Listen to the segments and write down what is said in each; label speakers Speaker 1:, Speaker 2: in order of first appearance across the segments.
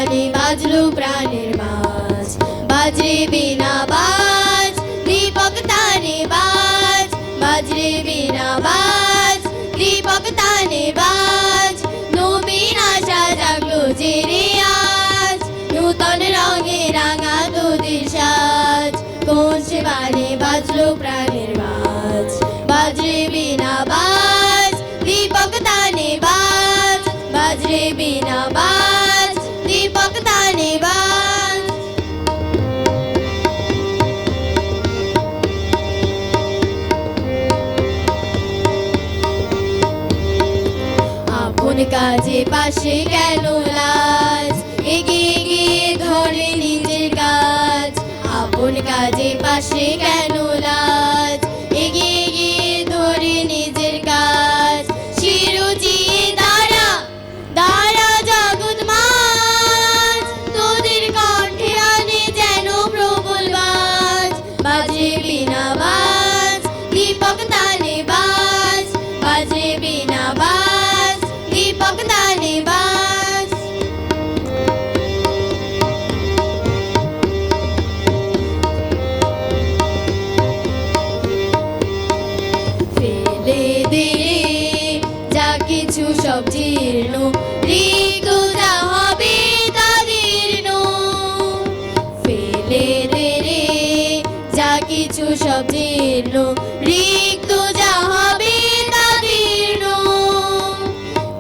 Speaker 1: বাণী বাজলো প্রাণের মাঝ, বাজরে বিনা বাজ দীপক তানে বাজ, বাজরে বিনা বাজ দীপক তানে বাজ। নবীন আশা জাগলো যে রে আজ, নূতন রঙে রাঙা তোদের সাজ। কোন সে বাণী বাজলো প্রাণের মাঝ, বাজরে বিনা বাজ দীপক তানে বাজ, বাজরে বিনা বাজ দীপক তানে বাজ। আপন কাজে পাশে কেন লাজ, এগিয়ে গিয়ে ধরে নিজের কাজ। আপন কাজে পাশে কেন লাজ, এগিয়ে গিয়ে ধরে নিজের কাজ। চিরজিয়ে দাঁড়া দাঁড়া জগৎ মাঝ, তোদের কণ্ঠে আনে যেন প্রবল বাজ। বাজে বিনা বাজ দীপক তানে বাজ, বাজে বিনা বাজ দীপক তানে বাজ। ফেলে দে যা কিছু সব জীর্ণ, রিক্ত যা হবে তা দীর্ণ। ফেলে দে রে যা কিছু সব জীর্ণ, রিক্ত যা হবে তা দীর্ণ।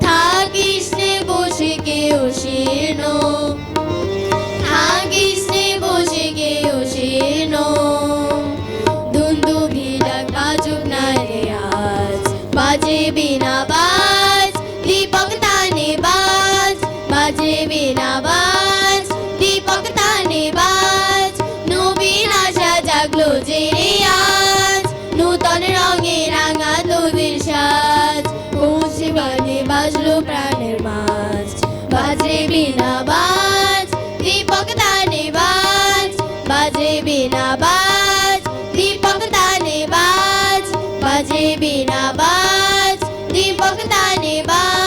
Speaker 1: থাকিস নে বসে কেউ শীর্ণ, থাকিস নে বসে কেউ শীর্ণ। দুন্দুভি ডাক বাজুক না রে আজ, বাজে বিনা বাজ দীপক তানে বাজ, বাজে বিনা বাজ দীপক তানে বাজ। নবীন আশা জাগলো যে রে আজ, নূতন রঙে রাঙা তোদের সাজ। কোন সে বাণী বাজলো প্রাণের মাঝ, বাজে বিনা বাজ দীপক তানে বাজ, বাজে বিনা বাজ দীপক তানে বাজ, বাজে বিনা বাজ দীপক তানে বাজ।